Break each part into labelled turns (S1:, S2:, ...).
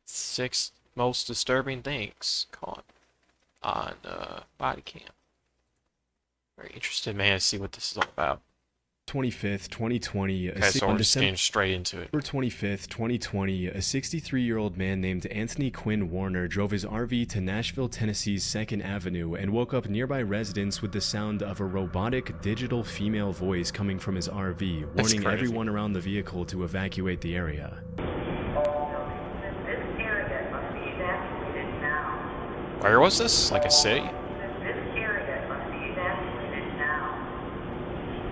S1: 6 most disturbing things caught on body cam. Very interested, man, to see what this is all about.
S2: 25th, 2020.
S1: Okay, so we're just getting straight into it.
S2: December 25th, 2020, a 63-year-old man named Anthony Quinn Warner drove his RV to Nashville, Tennessee's 2nd Avenue and woke up nearby residents with the sound of a robotic digital female voice coming from his RV, warning everyone around the vehicle to evacuate the area.
S1: Where was this? Like a city?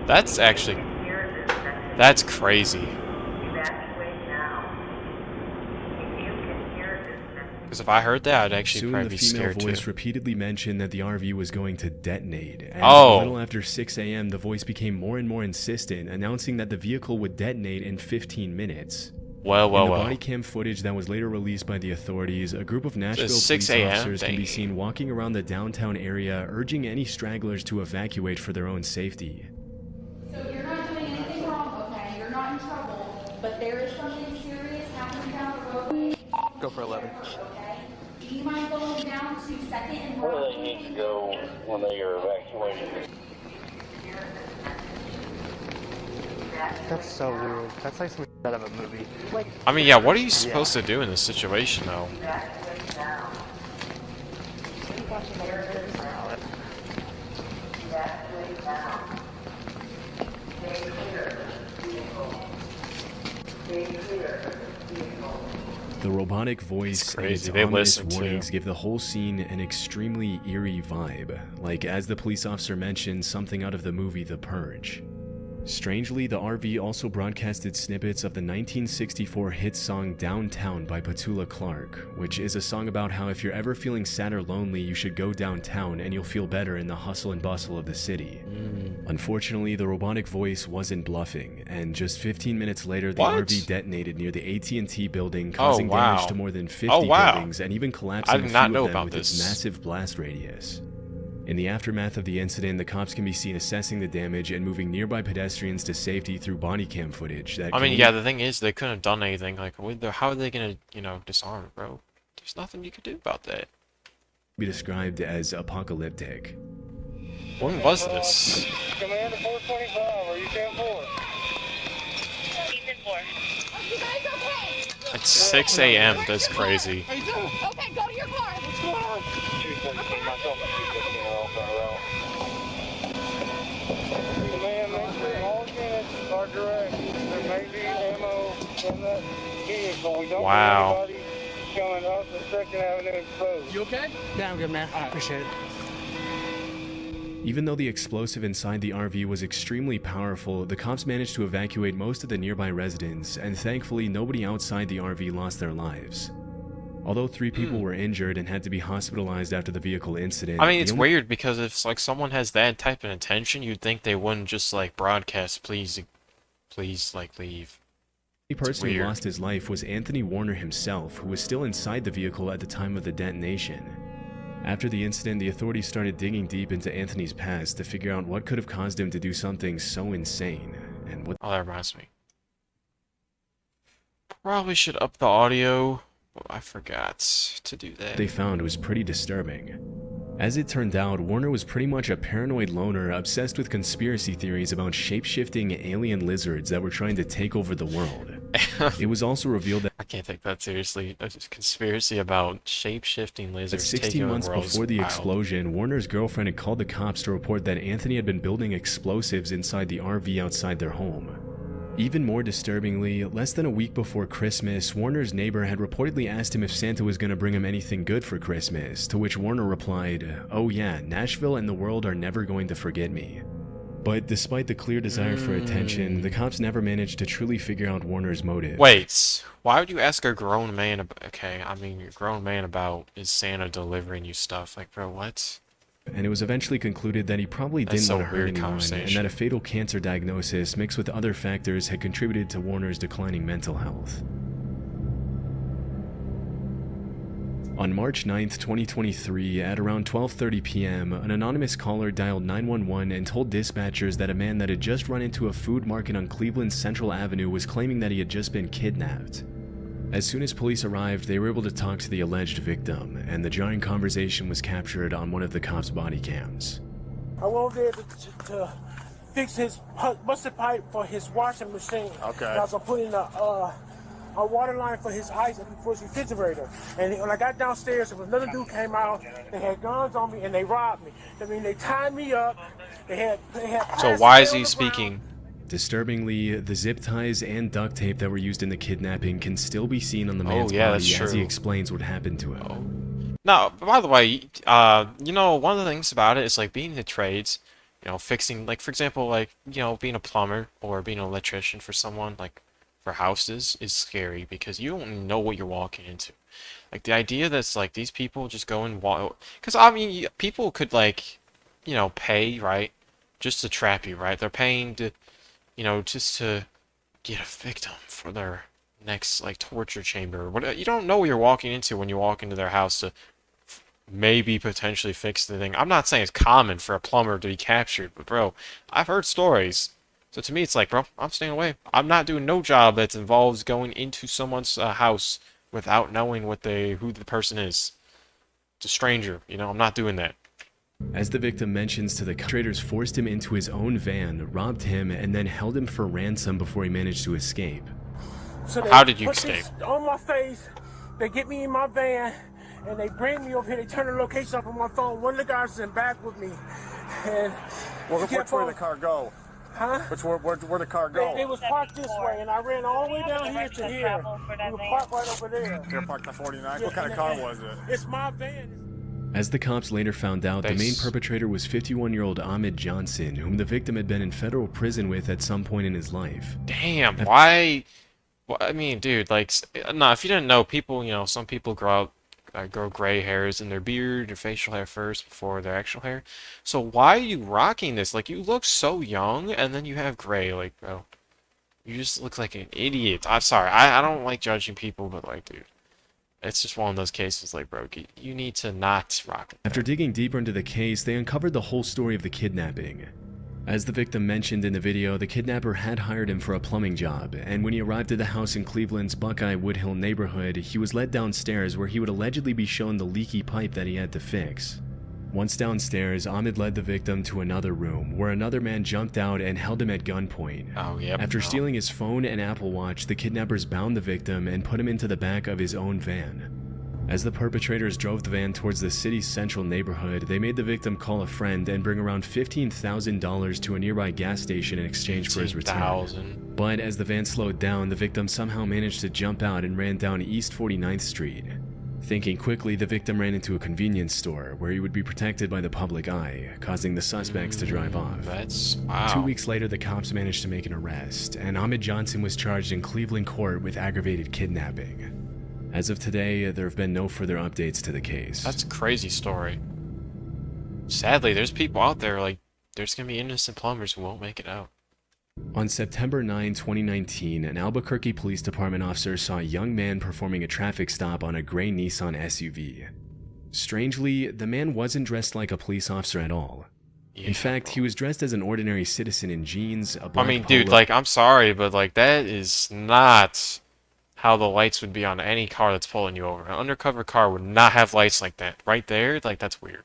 S1: That's actually... That's crazy. Because if I heard that, I'd actually probably be scared too.
S2: Soon the female voice repeatedly mentioned that the RV was going to detonate. And a little after 6 a.m., the voice became more and more insistent, announcing that the vehicle would detonate in 15 minutes. In the body cam footage that was later released by the authorities, a group of Nashville police officers can be seen walking around the downtown area, urging any stragglers to evacuate for their own safety.
S3: So you're not doing anything wrong, okay? You're not in trouble, but there is something serious happening down the roadway.
S4: Go for 11.
S3: Okay? Do you mind going down to 2nd and
S5: Where do they need to go when they are evacuated?
S4: That's so weird. That's like something out of a movie. Like,
S1: I mean, yeah, what are you supposed to do in this situation, though?
S2: The robotic voice and its ominous warnings give the whole scene an extremely eerie vibe, like, as the police officer mentioned, something out of the movie The Purge. Strangely, the RV also broadcasted snippets of the 1964 hit song Downtown by Petula Clark, which is a song about how if you're ever feeling sad or lonely, you should go downtown and you'll feel better in the hustle and bustle of the city. Unfortunately, the robotic voice wasn't bluffing, and just 15 minutes later, the RV detonated near the AT&T building, causing damage to more than 50 buildings and even collapsing a few of them with its massive blast radius. In the aftermath of the incident, the cops can be seen assessing the damage and moving nearby pedestrians to safety through body cam footage. That
S1: yeah, the thing is, they couldn't have done anything. Like, how are they gonna, disarm it, bro? There's nothing you could do about that.
S2: Be described as apocalyptic.
S1: When was this?
S5: Commander 425, are you 10-4?
S6: He's in 4. Are you guys okay?
S1: It's 6 a.m. That's crazy.
S6: Okay, go to your car. What's going on?
S5: 214, myself and 215 are all going around. Command, make sure all units are direct. There may be ammo in that vehicle. We don't want anybody coming up the 2nd Avenue exposed.
S4: You okay? Yeah, I'm good, man. I appreciate it.
S2: Even though the explosive inside the RV was extremely powerful, the cops managed to evacuate most of the nearby residents, and thankfully nobody outside the RV lost their lives. Although 3 people were injured and had to be hospitalized after the vehicle incident.
S1: I mean, it's weird because if like someone has that type of intention, you'd think they wouldn't just like broadcast, please like leave.
S2: The person who lost his life was Anthony Warner himself, who was still inside the vehicle at the time of the detonation. After the incident, the authorities started digging deep into Anthony's past to figure out what could have caused him to do something so insane, and what—
S1: Oh, that reminds me. Probably should up the audio, but I forgot to do that.
S2: They found was pretty disturbing. As it turned out, Warner was pretty much a paranoid loner obsessed with conspiracy theories about shape-shifting alien lizards that were trying to take over the world. It was also revealed that—
S1: I can't take that seriously. There's a conspiracy about shape-shifting lizards
S2: 16 months before the explosion, Warner's girlfriend had called the cops to report that Anthony had been building explosives inside the RV outside their home. Even more disturbingly, less than a week before Christmas, Warner's neighbor had reportedly asked him if Santa was going to bring him anything good for Christmas, to which Warner replied, "Oh yeah, Nashville and the world are never going to forget me." But despite the clear desire for attention, the cops never managed to truly figure out Warner's motive.
S1: Wait, why would you ask a grown man about— okay, I mean, you're a grown man about, is Santa delivering you stuff? Like, bro, what?
S2: And it was eventually concluded that he probably didn't want to hurt anyone, and that a fatal cancer diagnosis mixed with other factors had contributed to Warner's declining mental health. On March 9th, 2023, at around 12:30 p.m., an anonymous caller dialed 911 and told dispatchers that a man that had just run into a food market on Cleveland's Central Avenue was claiming that he had just been kidnapped. As soon as police arrived, they were able to talk to the alleged victim, and the jarring conversation was captured on one of the cops' body cams.
S7: I went over there to fix his busted pipe for his washing machine.
S8: Okay.
S7: And I was putting a water line for his ice for his refrigerator. And when I got downstairs, another dude came out. They had guns on me and they robbed me. I mean, they tied me up. They had.
S1: So why is he speaking?
S2: Disturbingly, the zip ties and duct tape that were used in the kidnapping can still be seen on the man's body as he explains what happened to him.
S1: Now, by the way, you know, one of the things about it is like being in the trades, you know, fixing, like for example, like, you know, being a plumber or being an electrician for someone, like for houses, is scary because you don't know what you're walking into. Like the idea that's like these people just go and walk, because I mean, people could like, you know, pay, right, just to trap you, right? They're paying to, you know, just to get a victim for their next, like, torture chamber. What, you don't know what you're walking into when you walk into their house to maybe potentially fix the thing. I'm not saying it's common for a plumber to be captured, but bro, I've heard stories. So to me, it's like, bro, I'm staying away. I'm not doing no job that involves going into someone's house without knowing who the person is. It's a stranger, you know, I'm not doing that.
S2: As the victim mentions to the perpetrators, forced him into his own van, robbed him, and then held him for ransom before he managed to escape.
S7: So
S1: how did you escape?
S7: On my face, they get me in my van, and they bring me over here. They turn the location up on my phone. One of the guys is in back with me. And
S8: which way did the car go?
S7: Huh?
S8: Where the car go?
S7: It was parked this way, and I ran all the way down here to here. We were parked right over there.
S8: You're parked at 49? What kind of car was it?
S7: It's my van.
S2: As the cops later found out, the main perpetrator was 51-year-old Ahmed Johnson, whom the victim had been in federal prison with at some point in his life.
S1: Damn, why? Well, I mean, dude, like, nah, if you didn't know, people, you know, some people grow gray hairs in their beard or facial hair first before their actual hair. So why are you rocking this? Like, you look so young, and then you have gray, like, bro. You just look like an idiot. I'm sorry, I don't like judging people, but, like, dude. It's just one of those cases, like, bro, you need to not rock it.
S2: After digging deeper into the case, they uncovered the whole story of the kidnapping. As the victim mentioned in the video, the kidnapper had hired him for a plumbing job, and when he arrived at the house in Cleveland's Buckeye Woodhill neighborhood, he was led downstairs where he would allegedly be shown the leaky pipe that he had to fix. Once downstairs, Ahmed led the victim to another room, where another man jumped out and held him at gunpoint. After stealing his phone and Apple Watch, the kidnappers bound the victim and put him into the back of his own van. As the perpetrators drove the van towards the city's central neighborhood, they made the victim call a friend and bring around $15,000 to a nearby gas station in exchange for his return. But as the van slowed down, the victim somehow managed to jump out and ran down East 49th Street. Thinking quickly, the victim ran into a convenience store where he would be protected by the public eye, causing the suspects to drive off.
S1: Wow.
S2: 2 weeks later, the cops managed to make an arrest, and Ahmed Johnson was charged in Cleveland court with aggravated kidnapping. As of today, there have been no further updates to the case.
S1: That's a crazy story. Sadly, there's people out there, like, there's gonna be innocent plumbers who won't make it out.
S2: On September 9, 2019, an Albuquerque Police Department officer saw a young man performing a traffic stop on a gray Nissan SUV. Strangely, the man wasn't dressed like a police officer at all. In fact, he was dressed as an ordinary citizen in jeans, a black polo.
S1: Dude, like, I'm sorry, but, like, that is not how the lights would be on any car that's pulling you over. An undercover car would not have lights like that. Right there, like, that's weird.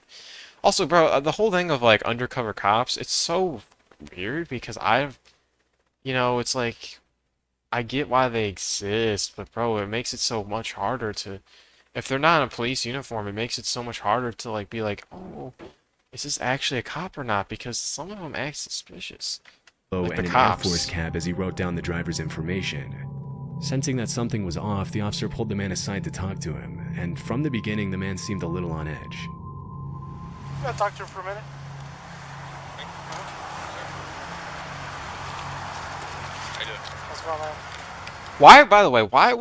S1: Also, bro, the whole thing of, like, undercover cops, it's so weird because you know, it's like, I get why they exist, but bro, it makes it so much harder to, if they're not in a police uniform, it makes it so much harder to, like, be like, oh, is this actually a cop or not? Because some of them act suspicious. Like
S2: and an Air Force cap as he wrote down the driver's information. Sensing that something was off, the officer pulled the man aside to talk to him, and from the beginning, the man seemed a little on edge.
S7: You gotta talk to him for a minute.
S1: Why, by the way, what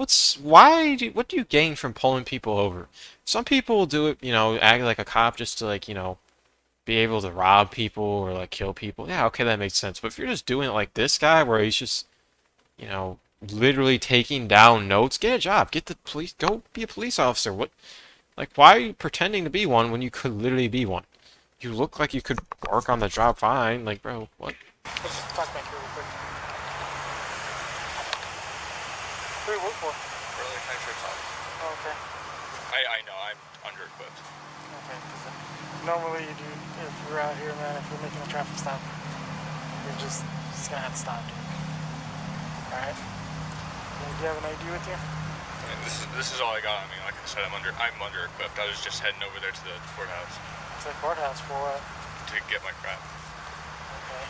S1: do you gain from pulling people over? Some people do it, you know, act like a cop just to, like, you know, be able to rob people or, like, kill people. Yeah, okay, that makes sense. But if you're just doing it like this guy, where he's just, you know, literally taking down notes, get a job, get the police, go be a police officer. What, like, why are you pretending to be one when you could literally be one? You look like you could work on the job fine. Like, bro, what?
S7: Let's just talk back here real quick. Who do you work for?
S9: Really?
S7: Okay.
S9: I know, I'm under-equipped.
S7: Okay, because normally, dude, if you're out here, man, if you're making a traffic stop, you're just gonna have to stop, dude. Alright? Do you have an ID with you?
S9: And this is all I got on me. Like I said, I'm under-equipped. I was just heading over there to the courthouse.
S7: To the courthouse for what?
S9: To get my crap.
S7: Okay.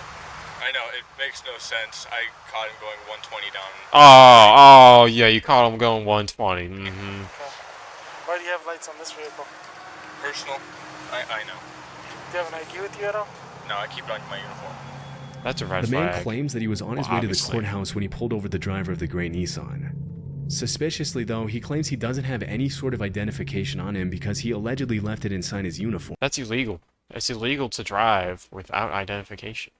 S9: I know, it makes no sense. I caught him going 120 down.
S1: Oh, yeah, you caught him going 120. Mm-hmm.
S7: Okay. Why do you have lights on this vehicle?
S9: Personal. I know.
S7: Do you have an ID with you at all?
S9: No, I keep it on my uniform.
S1: That's a red
S2: The man
S1: flag.
S2: claims that he was on his way to the courthouse when he pulled over the driver of the gray Nissan. Suspiciously, though, he claims he doesn't have any sort of identification on him because he allegedly left it inside his uniform.
S1: That's illegal. It's illegal to drive without identification.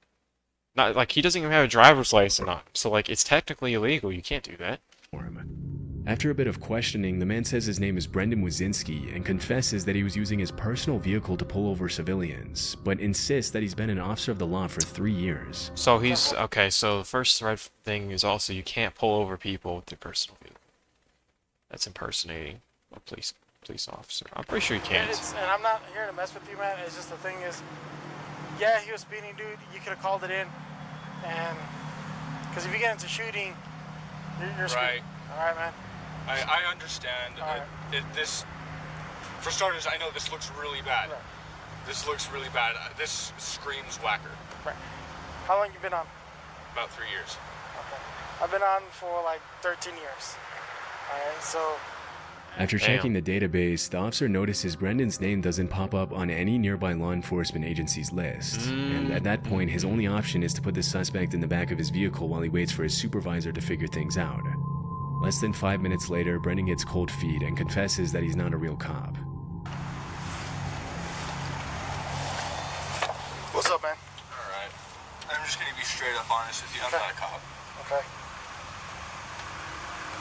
S1: Not like he doesn't even have a driver's license on him, so like it's technically illegal. You can't do that.
S2: After a bit of questioning, the man says his name is Brendan Wazinski and confesses that he was using his personal vehicle to pull over civilians, but insists that he's been an officer of the law for 3 years.
S1: So he's okay. So the first red thing is also you can't pull over people with your personal vehicle. That's impersonating a police officer. I'm pretty sure you can't.
S7: And I'm not here to mess with you, man. It's just the thing is, yeah, he was speeding, dude. You could have called it in, and because if you get into shooting, you're
S9: right.
S7: All right, man.
S9: I understand.
S7: Right.
S9: This, for starters, I know this looks really bad.
S7: Right.
S9: This looks really bad. This screams whacker.
S7: Right. How long you been on?
S9: About 3 years.
S7: Okay. I've been on for like 13 years. All right, so.
S2: After checking the database, the officer notices Brendan's name doesn't pop up on any nearby law enforcement agency's list, and at that point his only option is to put the suspect in the back of his vehicle while he waits for his supervisor to figure things out. Less than 5 minutes later, Brendan gets cold feet and confesses that he's not a real cop.
S7: What's up, man?
S9: Alright. I'm just gonna be straight up honest with you. I'm not a cop.
S7: Okay.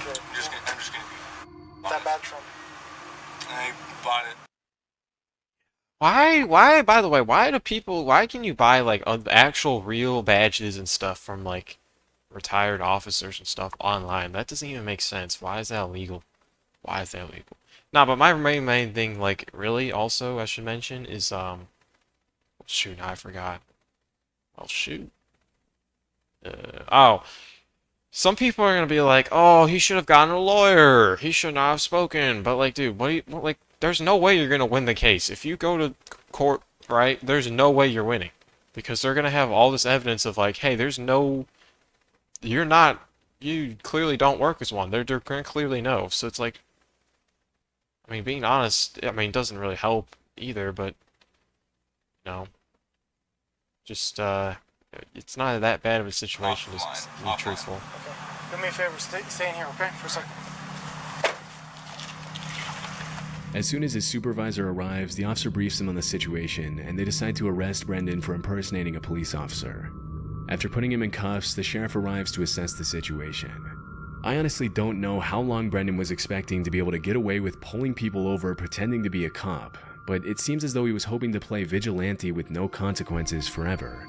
S7: Okay.
S9: I'm just gonna be
S7: That badge from?
S9: I bought it.
S1: Why, by the way, why can you buy, like, actual real badges and stuff from, like, retired officers and stuff online? That doesn't even make sense. Why is that illegal? Why is that illegal? Nah, but my main thing, like, really, also, I should mention, is, shoot, I forgot. Oh, shoot. Some people are gonna be like, oh, he should have gotten a lawyer. He should not have spoken. But, like, dude, there's no way you're gonna win the case. If you go to court, right, there's no way you're winning. Because they're gonna have all this evidence of, like, hey, you clearly don't work as one. They're gonna clearly know. So it's like, I mean, being honest, I mean, doesn't really help either, but, you know, just, it's not that bad of a situation, just to be truthful.
S7: Okay. Do me a favor, stay in here, okay, for a second.
S2: As soon as his supervisor arrives, the officer briefs him on the situation, and they decide to arrest Brendan for impersonating a police officer. After putting him in cuffs, the sheriff arrives to assess the situation. I honestly don't know how long Brendan was expecting to be able to get away with pulling people over pretending to be a cop, but it seems as though he was hoping to play vigilante with no consequences forever.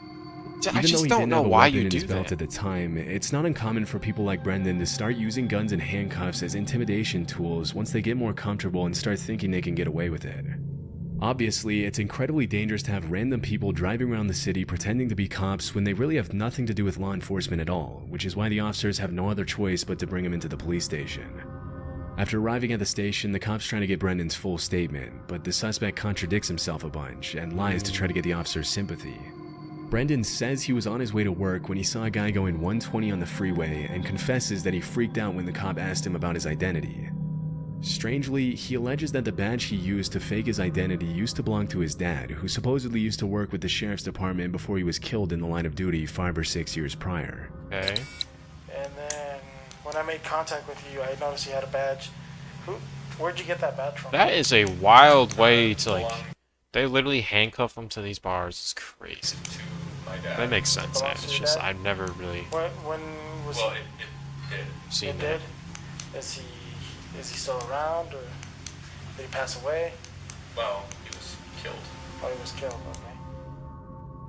S1: I just don't know why you do that.
S2: At the time, it's not uncommon for people like Brendan to start using guns and handcuffs as intimidation tools once they get more comfortable and start thinking they can get away with it. Obviously, it's incredibly dangerous to have random people driving around the city pretending to be cops when they really have nothing to do with law enforcement at all, which is why the officers have no other choice but to bring him into the police station. After arriving at the station, the cops try to get Brendan's full statement, but the suspect contradicts himself a bunch and lies to try to get the officer's sympathy. Brendan says he was on his way to work when he saw a guy going 120 on the freeway and confesses that he freaked out when the cop asked him about his identity. Strangely, he alleges that the badge he used to fake his identity used to belong to his dad, who supposedly used to work with the sheriff's department before he was killed in the line of duty 5 or 6 years prior.
S1: Okay.
S7: And then when I made contact with you, I noticed you had a badge. Where'd you get that badge from?
S1: That is a wild way to, like, they literally handcuff them to these bars. It's crazy. That makes sense. It's just, I've never really
S7: When was
S9: Well,
S7: he?
S9: it did.
S1: seen
S7: It
S1: that.
S7: did? Is he still around, or did he pass away?
S9: Well, he was killed.
S7: Oh, he was killed, okay.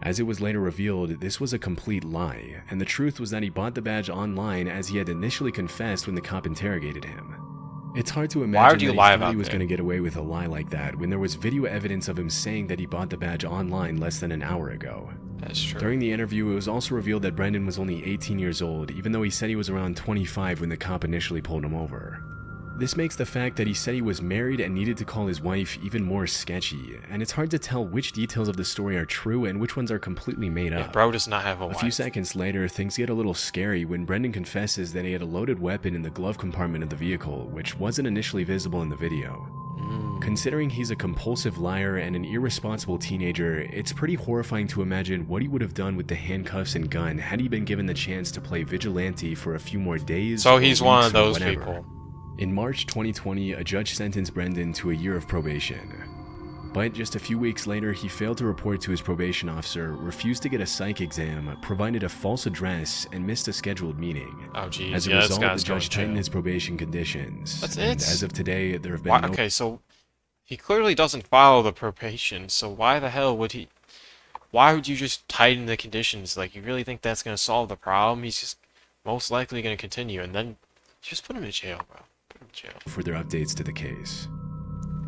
S2: As it was later revealed, this was a complete lie, and the truth was that he bought the badge online as he had initially confessed when the cop interrogated him. It's hard to
S1: Why
S2: imagine
S1: would you
S2: that he
S1: lie
S2: thought
S1: about
S2: he was
S1: that?
S2: going to get away with a lie like that when there was video evidence of him saying that he bought the badge online less than an hour ago.
S1: That's true.
S2: During the interview, it was also revealed that Brendan was only 18 years old, even though he said he was around 25 when the cop initially pulled him over. This makes the fact that he said he was married and needed to call his wife even more sketchy, and it's hard to tell which details of the story are true and which ones are completely made up.
S1: Bro does not have a
S2: A
S1: wife.
S2: few seconds later, things get a little scary when Brendan confesses that he had a loaded weapon in the glove compartment of the vehicle, which wasn't initially visible in the video. Considering he's a compulsive liar and an irresponsible teenager, it's pretty horrifying to imagine what he would have done with the handcuffs and gun had he been given the chance to play vigilante for a few more days.
S1: So
S2: or
S1: he's one
S2: weeks
S1: of
S2: or
S1: those
S2: whatever.
S1: people.
S2: In March 2020, a judge sentenced Brendan to a year of probation. But just a few weeks later, he failed to report to his probation officer, refused to get a psych exam, provided a false address, and missed a scheduled meeting.
S1: Oh, geez.
S2: As a
S1: Yeah, this
S2: result,
S1: guy's
S2: the
S1: going
S2: judge
S1: to
S2: tightened
S1: jail.
S2: his probation conditions.
S1: That's
S2: and
S1: it?
S2: as of today, there have been
S1: Why,
S2: no...
S1: okay, so he clearly doesn't follow the probation, so why the hell would he... Why would you just tighten the conditions? Like, you really think that's going to solve the problem? He's just most likely going to continue, and then just put him in jail, bro. Put him in jail.
S2: further updates to the case.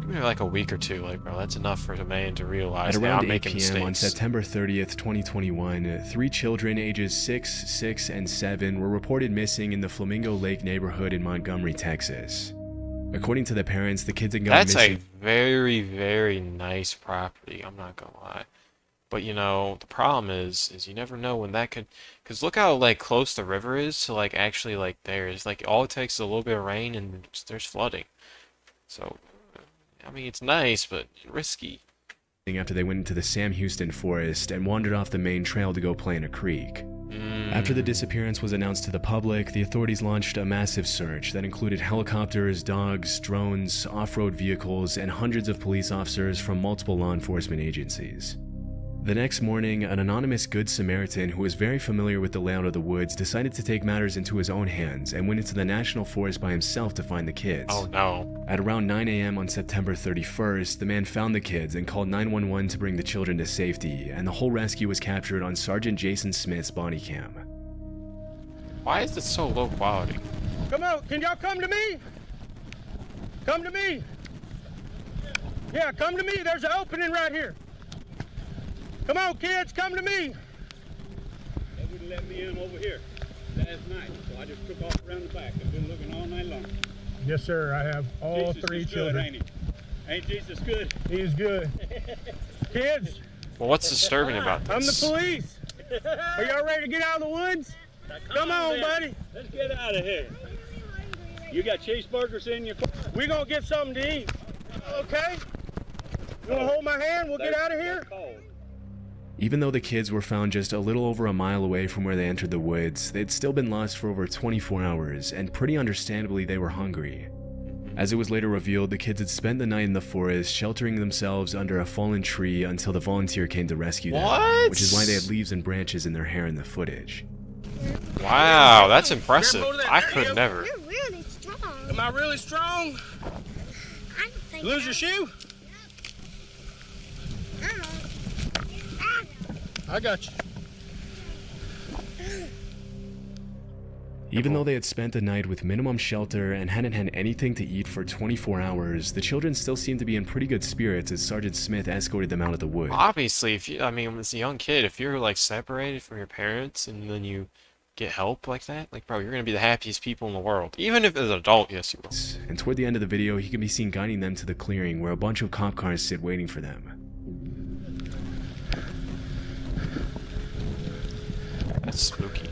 S1: Give me like a week or two, like, bro, that's enough for a man to realize
S2: At
S1: that
S2: around
S1: I'm
S2: 8
S1: making
S2: p.m. on
S1: mistakes.
S2: September 30th, 2021, 3 children ages 6, 6, and 7 were reported missing in the Flamingo Lake neighborhood in Montgomery, Texas. According to the parents, the kids had gone
S1: That's
S2: missing.
S1: a very, very nice property, I'm not gonna lie. But, you know, the problem is you never know when that could... Because look how, like, close the river is to, like, actually, like, there's, like, all it takes is a little bit of rain and there's flooding. So, I mean, it's nice, but risky.
S2: After they went into the Sam Houston forest and wandered off the main trail to go play in a creek. After the disappearance was announced to the public, the authorities launched a massive search that included helicopters, dogs, drones, off-road vehicles, and hundreds of police officers from multiple law enforcement agencies. The next morning, an anonymous Good Samaritan who was very familiar with the layout of the woods decided to take matters into his own hands and went into the national forest by himself to find the kids.
S1: Oh no.
S2: At around 9 a.m. on September 31st, the man found the kids and called 911 to bring the children to safety, and the whole rescue was captured on Sergeant Jason Smith's body cam.
S1: Why is it so low quality?
S7: Come on, can y'all come to me? Come to me. Yeah, come to me. There's an opening right here. Come on, kids, come to me.
S10: They wouldn't let me in over here last night, so I just took off around the back. I've been looking all night long.
S7: Yes, sir. I have all
S10: Jesus
S7: 3
S10: is good,
S7: children.
S10: ain't he? Ain't Jesus good?
S7: He is good. Kids,
S1: Well, what's disturbing about
S7: I'm the
S1: this?
S7: police. Are y'all ready to get out of the woods? Come on,
S10: then.
S7: buddy.
S10: Let's get out of here. You got cheeseburgers in your car?
S7: We gonna get something to eat. Okay? You wanna hold my hand? We'll get out of here.
S2: Even though the kids were found just a little over a mile away from where they entered the woods, they'd still been lost for over 24 hours, and pretty understandably they were hungry. As it was later revealed, the kids had spent the night in the forest, sheltering themselves under a fallen tree until the volunteer came to rescue them,
S1: What?
S2: which is why they had leaves and branches in their hair in the footage.
S1: Wow, that's impressive. I could never.
S6: You're really strong.
S7: Am I really strong?
S6: I don't think
S7: Lose your shoe? I got you.
S2: Even though they had spent the night with minimum shelter and hadn't had anything to eat for 24 hours, the children still seemed to be in pretty good spirits as Sergeant Smith escorted them out of the woods.
S1: Obviously, if you, I mean, as a young kid, if you're like separated from your parents and then you get help like that, like, bro, you're gonna be the happiest people in the world. Even if as an adult, yes, you will.
S2: And toward the end of the video, he can be seen guiding them to the clearing where a bunch of cop cars sit waiting for them.
S1: That's spooky.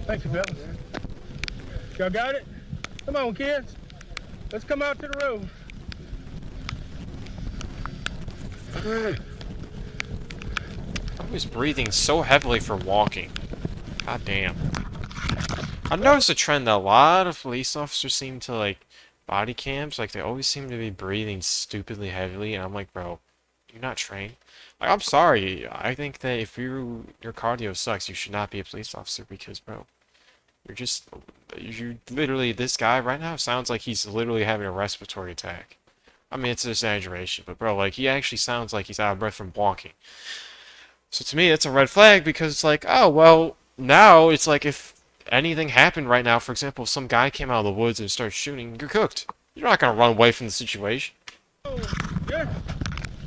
S7: Thank you, fellas. Y'all got it? Come on, kids. Let's come out to the road.
S1: I was breathing so heavily for walking. God damn. I've noticed a trend that a lot of police officers seem to like body cams, like they always seem to be breathing stupidly heavily, and I'm like, bro, you're not trained. Like, I'm sorry. I think that if your cardio sucks, you should not be a police officer because, bro, you literally, this guy right now sounds like he's literally having a respiratory attack. I mean, it's an exaggeration, but bro, like, he actually sounds like he's out of breath from walking. So to me, it's a red flag because it's like, oh, well, now it's like if anything happened right now, for example, if some guy came out of the woods and started shooting, you're cooked. You're not gonna run away from the situation.
S7: Oh, yeah.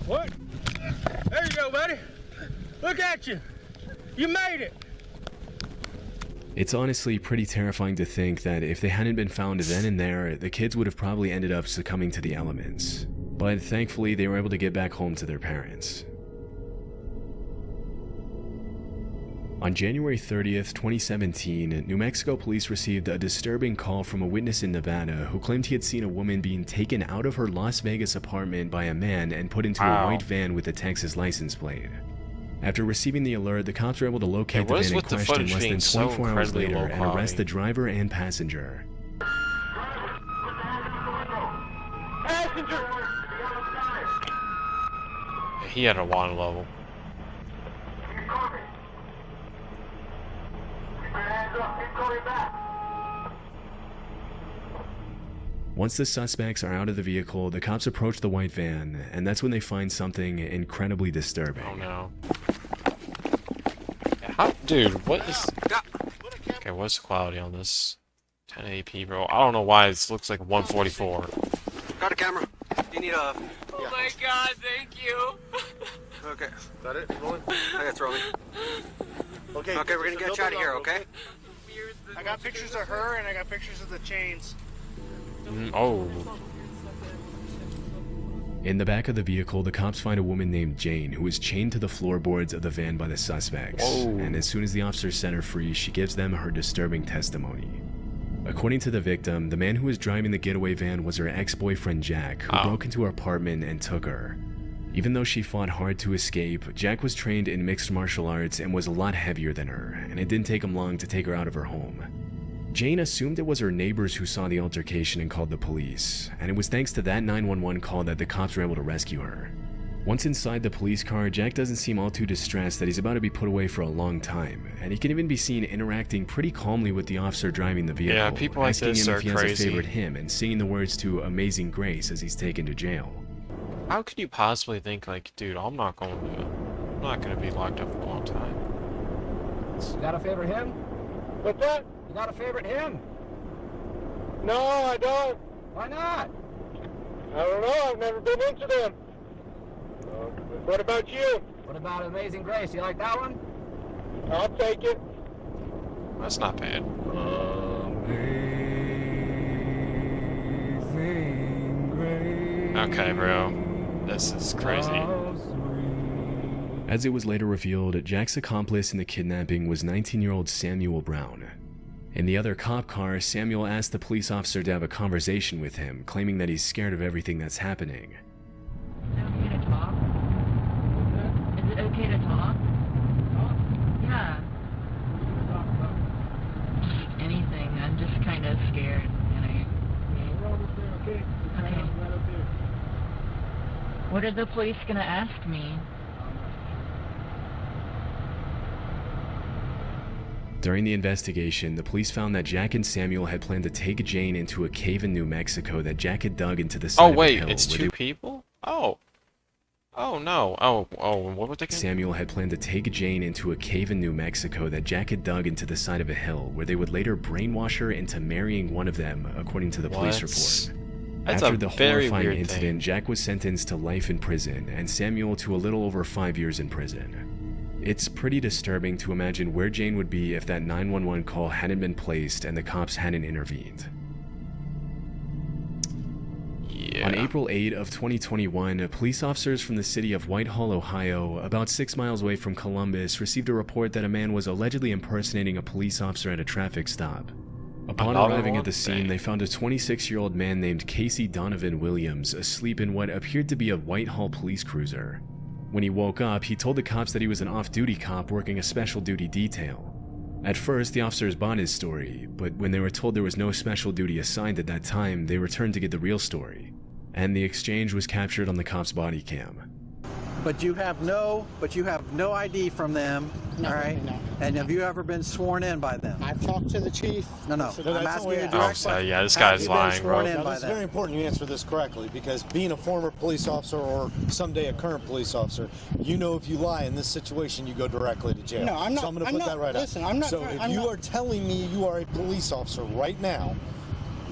S7: What? There you go, buddy. Look at you. You made it.
S2: It's honestly pretty terrifying to think that if they hadn't been found then and there, the kids would have probably ended up succumbing to the elements. But thankfully, they were able to get back home to their parents. On January 30th, 2017, New Mexico police received a disturbing call from a witness in Nevada who claimed he had seen a woman being taken out of her Las Vegas apartment by a man and put into a white van with a Texas license plate. After receiving the alert, the cops were able to locate the van in question less than 24 hours later and arrest the driver and passenger.
S1: He had a water level.
S2: Once the suspects are out of the vehicle, the cops approach the white van, and that's when they find something incredibly disturbing.
S1: Oh no. How, dude, what is... Okay, what's the quality on this? 1080p, bro. I don't know why this looks like 144.
S11: Got a camera. You need a...
S12: Oh my god, thank you.
S11: Okay.
S8: Is that it? Rolling?
S11: I got rolling.
S8: Okay,
S11: okay, we're gonna get you out of here, okay?
S12: I got pictures of her and I got pictures of the chains.
S1: Oh.
S2: In the back of the vehicle, the cops find a woman named Jane who is chained to the floorboards of the van by the suspects.
S1: Whoa.
S2: And as soon as the officers set her free, she gives them her disturbing testimony. According to the victim, the man who was driving the getaway van was her ex-boyfriend Jack, who broke into her apartment and took her. Even though she fought hard to escape, Jack was trained in mixed martial arts and was a lot heavier than her, and it didn't take him long to take her out of her home. Jane assumed it was her neighbors who saw the altercation and called the police, and it was thanks to that 911 call that the cops were able to rescue her. Once inside the police car, Jack doesn't seem all too distressed that he's about to be put away for a long time, and he can even be seen interacting pretty calmly with the officer driving the vehicle,
S1: Yeah, people like
S2: asking
S1: this
S2: him
S1: are
S2: if he has a
S1: crazy.
S2: favorite hymn and singing the words to Amazing Grace as he's taken to jail.
S1: How could you possibly think, like, dude, I'm not gonna be locked up for a long time.
S13: You got a favorite hymn?
S7: What's that?
S13: You got a favorite hymn?
S7: No, I don't.
S13: Why not?
S7: I don't know. I've never been into them. What about you?
S13: What about Amazing Grace? You like that one?
S7: I'll take it.
S1: That's not bad. Okay, bro. This is crazy.
S2: As it was later revealed, Jack's accomplice in the kidnapping was 19-year-old Samuel Brown. In the other cop car, Samuel asked the police officer to have a conversation with him, claiming that he's scared of everything that's happening.
S14: Is it okay to talk? Yeah. Anything. I'm just kind of scared. Okay. What are the police gonna ask me?
S2: During the investigation, the police found that Jack and Samuel had planned to take Jane into a cave in New Mexico that Jack had dug into the side of a hill.
S1: Oh wait, it's two people? Oh. Oh no. Oh, what were they gonna...
S2: Samuel had planned to take Jane into a cave in New Mexico that Jack had dug into the side of a hill, where they would later brainwash her into marrying one of them, according to the police report.
S1: That's
S2: After
S1: a
S2: the
S1: very
S2: horrifying
S1: weird
S2: incident,
S1: thing.
S2: Jack was sentenced to life in prison, and Samuel to a little over 5 years in prison. It's pretty disturbing to imagine where Jane would be if that 911 call hadn't been placed and the cops hadn't intervened.
S1: Yeah.
S2: On April 8 of 2021, police officers from the city of Whitehall, Ohio, about 6 miles away from Columbus, received a report that a man was allegedly impersonating a police officer at a traffic stop. Upon arriving at the scene, they found a 26-year-old man named Casey Donovan Williams asleep in what appeared to be a Whitehall police cruiser. When he woke up, he told the cops that he was an off-duty cop working a special duty detail. At first, the officers bought his story, but when they were told there was no special duty assigned at that time, they returned to get the real story. And the exchange was captured on the cops' body cam.
S15: But you have no ID from them, all right?
S16: No.
S15: And have you ever been sworn in by them?
S16: I've talked to the chief.
S15: No. I'm asking you a direct question.
S1: Yeah, this
S15: Have
S1: guy's
S15: you been
S1: lying,
S15: sworn
S1: bro.
S15: in
S17: Now,
S15: by
S17: it's
S15: them?
S17: very important you answer this correctly, because being a former police officer or someday a current police officer, you know if you lie in this situation, you go directly to jail.
S16: No, I'm not.
S17: So I'm going to put that right
S16: Listen,
S17: out.
S16: I'm not.
S17: So if you are telling me you are a police officer right now,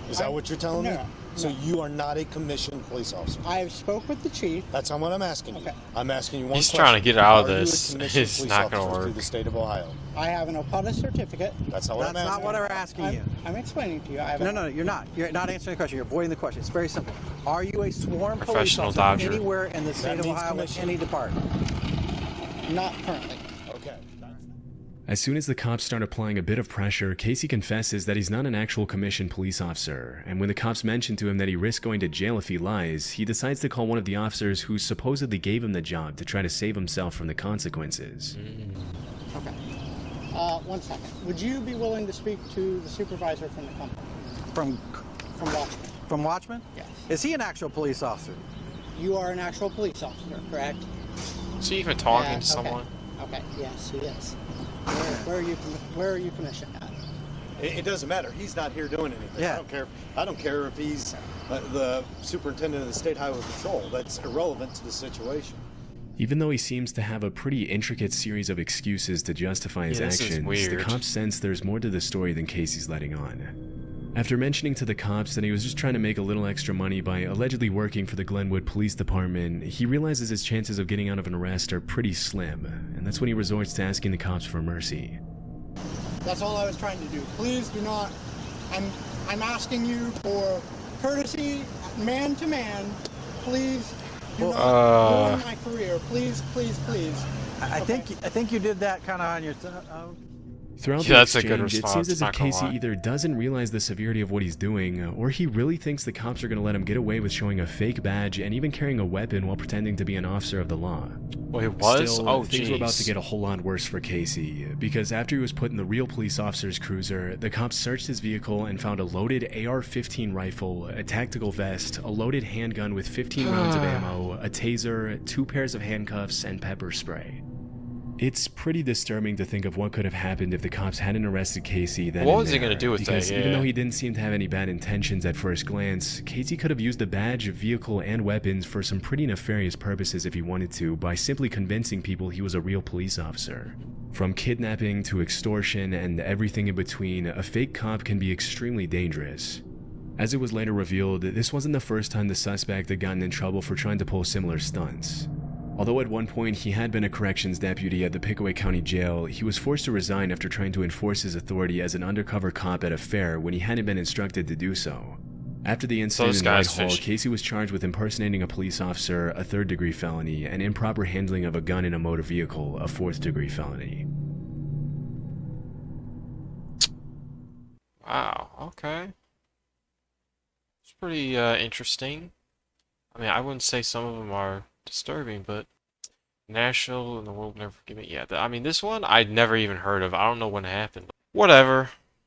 S17: is that what you're telling me?
S16: No.
S17: So you are not a commissioned police officer.
S15: I have spoke with the chief.
S17: That's not what I'm asking you.
S15: Okay.
S17: I'm asking you one
S1: He's
S17: question.
S1: trying to get out of
S17: Are you a
S1: this.
S17: commissioned
S1: It's
S17: police
S1: not gonna
S17: officer
S1: work.
S17: through the state of Ohio?
S15: I have an OPUDA certificate.
S17: That's not what I'm asking.
S15: That's not what I'm asking you.
S3: I'm explaining to you. I have
S15: No, you're not. You're not answering the question. You're avoiding the question. It's very simple. Are you a sworn police
S1: Professional
S15: officer
S1: dodger.
S15: anywhere in the state
S17: That
S15: of
S17: means
S15: Ohio with
S17: commissioned.
S15: any department?
S3: not currently.
S17: Okay.
S2: As soon as the cops start applying a bit of pressure, Casey confesses that he's not an actual commissioned police officer, and when the cops mention to him that he risks going to jail if he lies, he decides to call one of the officers who supposedly gave him the job to try to save himself from the consequences.
S3: Okay. 1 second. Would you be willing to speak to the supervisor from the company?
S15: From
S3: Watchman.
S15: From Watchman?
S3: Yes.
S15: Is he an actual police officer?
S3: You are an actual police officer, correct?
S1: Is he even talking
S3: Yeah,
S1: to someone?
S3: Okay. Yes, he is. Where are you commissioned at?
S17: It doesn't matter. He's not here doing anything.
S15: Yeah.
S17: I don't care if he's the superintendent of the state highway patrol. That's irrelevant to the situation.
S2: Even though he seems to have a pretty intricate series of excuses to justify his
S1: this is
S2: actions, the
S1: weird.
S2: cops sense there's more to the story than Casey's letting on. After mentioning to the cops that he was just trying to make a little extra money by allegedly working for the Glenwood Police Department, he realizes his chances of getting out of an arrest are pretty slim, and that's when he resorts to asking the cops for mercy.
S3: That's all I was trying to do. Please do not. I'm asking you for courtesy, man to man. Please do not ruin my career. Please, please, please.
S15: I think you did that kind of on your own.
S2: Throughout
S1: Yeah,
S2: the
S1: that's a good
S2: exchange, it
S1: response,
S2: seems as if
S1: not gonna
S2: Casey
S1: lie.
S2: either doesn't realize the severity of what he's doing, or he really thinks the cops are going to let him get away with showing a fake badge and even carrying a weapon while pretending to be an officer of the law.
S1: Well, he was?
S2: Still,
S1: Oh,
S2: things were about
S1: jeez.
S2: to get a whole lot worse for Casey, because after he was put in the real police officer's cruiser, the cops searched his vehicle and found a loaded AR-15 rifle, a tactical vest, a loaded handgun with 15 rounds of ammo, a taser, 2 pairs of handcuffs, and pepper spray. It's pretty disturbing to think of what could have happened if the cops hadn't arrested Casey then.
S1: What
S2: and
S1: was he
S2: there,
S1: gonna do with that?
S2: because even
S1: Yeah.
S2: though he didn't seem to have any bad intentions at first glance, Casey could have used the badge, vehicle, and weapons for some pretty nefarious purposes if he wanted to, by simply convincing people he was a real police officer. From kidnapping to extortion and everything in between, a fake cop can be extremely dangerous. As it was later revealed, this wasn't the first time the suspect had gotten in trouble for trying to pull similar stunts. Although at one point he had been a corrections deputy at the Pickaway County Jail, he was forced to resign after trying to enforce his authority as an undercover cop at a fair when he hadn't been instructed to do so. After the incident
S1: Those
S2: in
S1: guys
S2: Whitehall,
S1: fishy.
S2: Casey was charged with impersonating a police officer, a 3rd-degree felony, and improper handling of a gun in a motor vehicle, a 4th-degree felony.
S1: Wow, okay. It's pretty interesting. I mean, I wouldn't say some of them are disturbing, but Nashville and the world never forgive me. Yeah, I mean, this one I'd never even heard of. I don't know when it happened. Whatever.